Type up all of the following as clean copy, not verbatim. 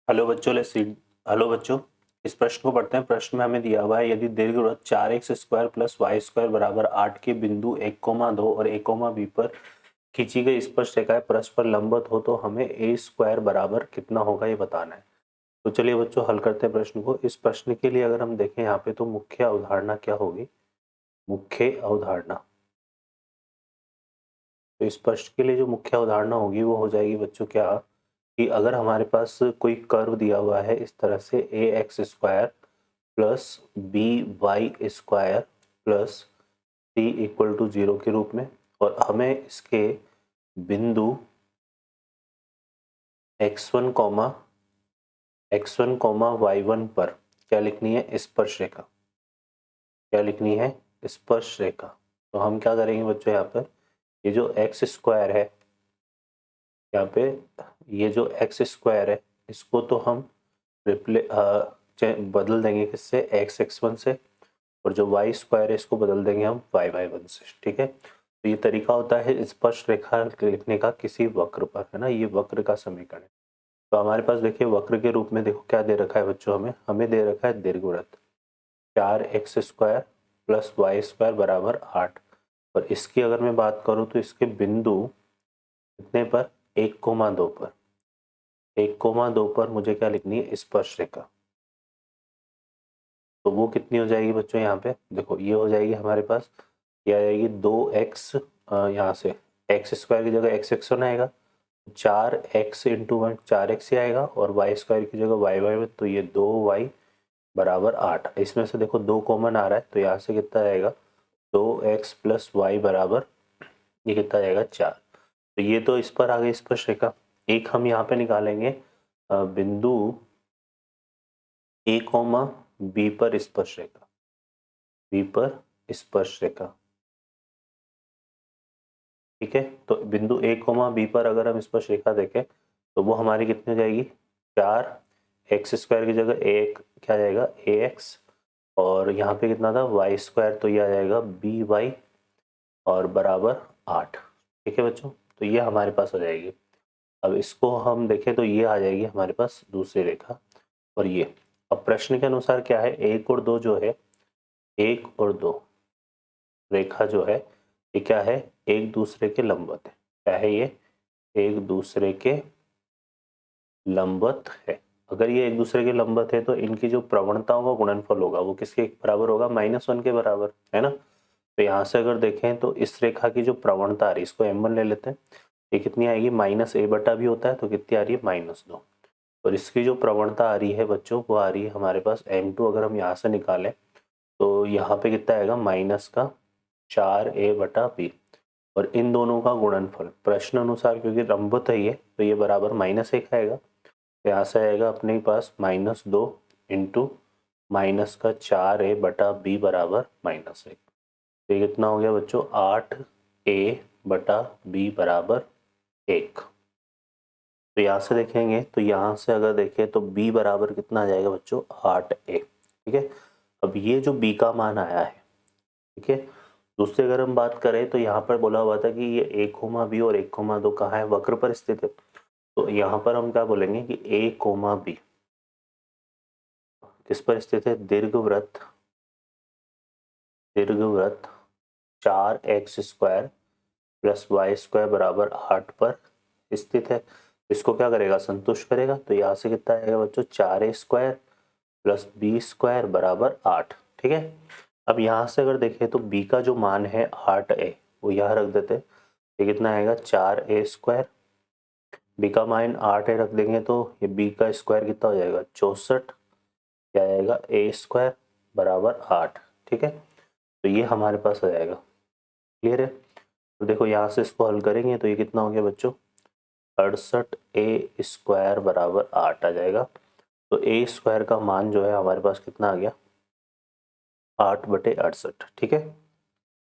Hello बच्चों, इस प्रश्न को पढ़ते हैं। प्रश्न में हमें दिया हुआ है, यदि दीर्घवृत्त 4x² + y² बराबर 8 के बिंदु 1,2 और a, b पर खींची गई स्पर्शरेखाएं परस्पर लंबवत हो तो हमें a² बराबर कितना होगा ये बताना है। तो चलिए बच्चों, हल करते हैं प्रश्न को। इस प्रश्न के लिए अगर हम देखें यहाँ पे, तो मुख्य अवधारणा क्या होगी? मुख्य अवधारणा, तो इस प्रश्न के लिए जो मुख्य अवधारणा होगी वो हो जाएगी बच्चों क्या, कि अगर हमारे पास कोई कर्व दिया हुआ है इस तरह से ax² plus by² plus c = 0 के रूप में, और हमें इसके बिंदु x1, y1 पर क्या लिखनी है? स्पर्शरेखा। क्या लिखनी है? स्पर्शरेखा। तो हम क्या करेंगे बच्चों, यहाँ पर ये जो x² है, यहाँ पे ये जो x² है, इसको तो हम बदल देंगे किससे? x1 से, और जो y² है इसको बदल देंगे हम y1 से। ठीक है, तो ये तरीका होता है स्पर्श रेखा लिखने का किसी वक्र पर, है ना। ये वक्र का समीकरण है। तो हमारे पास देखिए वक्र के रूप में देखो क्या दे रखा है बच्चों, हमें दे रखा है दीर्घवृत्त 4x² + y² बराबर 8, और इसकी अगर मैं बात करूं तो इसके बिंदु कितने पर? 1,2 पर। 1,2 पर मुझे क्या लिखनी है? स्पर्श रेखा। तो वो कितनी हो जाएगी बच्चों? यहाँ पे देखो ये हो जाएगी हमारे पास, ये आ जाएगी 2x, यहाँ से x² की जगह x1 आएगा, 4x इंटू 1 4x ही आएगा, और y² की जगह y में, तो ये 2y बराबर 8। इसमें से देखो 2 कॉमन आ रहा है, तो यहाँ से कितना आएगा? 2x + y बराबर, ये कितना आएगा? 4। तो ये तो इस पर आ गई स्पर्श रेखा। एक हम यहाँ पे निकालेंगे बिंदु a, b पर स्पर्श रेखा। b पर स्पर्श रेखा, ठीक है। तो बिंदु a, b पर अगर हम स्पर्श रेखा देखें तो वो हमारी कितनी हो जाएगी? 4x² की जगह एक क्या आ जाएगा? ax, और यहाँ पे कितना था? y², तो ये आ जाएगा by, और बराबर 8। ठीक है बच्चों, तो ये हमारे पास हो जाएगी। अब इसको हम देखें तो ये आ जाएगी हमारे पास दूसरी रेखा, और ये अब प्रश्न के अनुसार क्या है, 1 और 2 जो है, 1 और 2 रेखा जो है, ये क्या है? एक दूसरे के लंबवत है। क्या है ये? एक दूसरे के लंबवत है। अगर ये एक दूसरे के लंबवत है तो इनकी जो प्रवणताओं का गुणनफल होगा वो किसके बराबर होगा? -1 के बराबर, है ना। तो यहाँ से अगर देखें तो इस रेखा की जो प्रवणता आ रही है, इसको m1 ले लेते हैं, ये कितनी आएगी? -a/b भी होता है, तो कितनी आ रही है? -2। और इसकी जो प्रवणता आ रही है बच्चों, वो आ रही है हमारे पास m2। अगर हम यहाँ से निकालें तो यहाँ पे कितना आएगा? -4a/b, और इन दोनों का गुणनफल प्रश्न अनुसार, क्योंकि लंबवत है ये, तो ये बराबर -1 आएगा। तो यहाँ से आएगा अपने पास -2 इंटू -4a/b बराबर -1। तो ये कितना हो गया बच्चों? 8a/b बराबर 1। तो यहाँ से देखेंगे तो यहाँ से अगर देखें तो b बराबर कितना आ जाएगा बच्चों? 8a। ठीक है, अब ये जो b का मान आया है, ठीक है, दूसरी अगर हम बात करें तो यहाँ पर बोला हुआ था कि ये a, b और 1,2 कहाँ है? वक्र पर स्थित है। तो यहाँ पर हम क्या बोलेंगे कि a, b किस पर स्थित है? दीर्घवृत्त 4x² + y² बराबर 8 पर स्थित है। इसको क्या करेगा? संतुष्ट करेगा। तो यहाँ से कितना आएगा बच्चों? 4a² + b² बराबर 8। ठीक है, अब यहाँ से अगर देखें तो b का जो मान है 8a, वो यहाँ रख देते हैं। ये कितना आएगा? 4a²। b का मान 8a रख देंगे तो ये b का स्क्वायर कितना हो जाएगा? 64। क्या आएगा? a² बराबर 8। ठीक है, तो ये हमारे पास आ जाएगा। क्लियर है? तो देखो यहाँ से इसको हल करेंगे तो ये कितना हो गया बच्चों? 68a² बराबर 8 आ जाएगा। तो a² का मान जो है हमारे पास कितना आ गया? 8/68। ठीक है,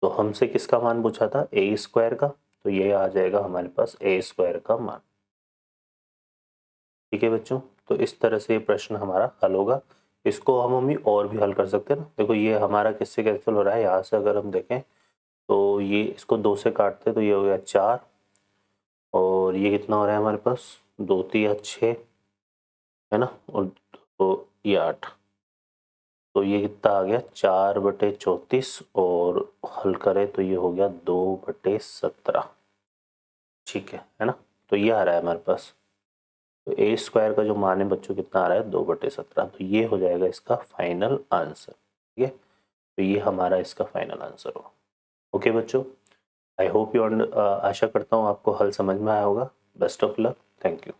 तो हमसे किसका मान पूछा था? a² का, तो ये आ जाएगा हमारे पास a² का मान। ठीक है बच्चों, तो इस तरह से ये प्रश्न हमारा हल होगा। इसको हम अभी और भी हल कर सकते हैं ना। देखो ये हमारा किससे कैंसिल हो रहा है, यहाँ से अगर हम देखें तो ये इसको 2 से काटते तो ये हो गया 4, और ये कितना हो रहा है हमारे पास? 2 × 3 = 6, है ना, और तो ये 8, तो ये कितना आ गया 4/34 और हल करें तो ये हो गया 2/17। ठीक है ना, तो ये आ रहा है हमारे पास। तो ए स्क्वायर का जो मान है बच्चों कितना आ रहा है 2/17, तो ये हो जाएगा इसका फाइनल आंसर। ठीक है, तो ये हमारा इसका फाइनल आंसर होगा। ओके बच्चों, आई होप यू, आशा करता हूँ आपको हल समझ में आया होगा। Best of luck, thank you.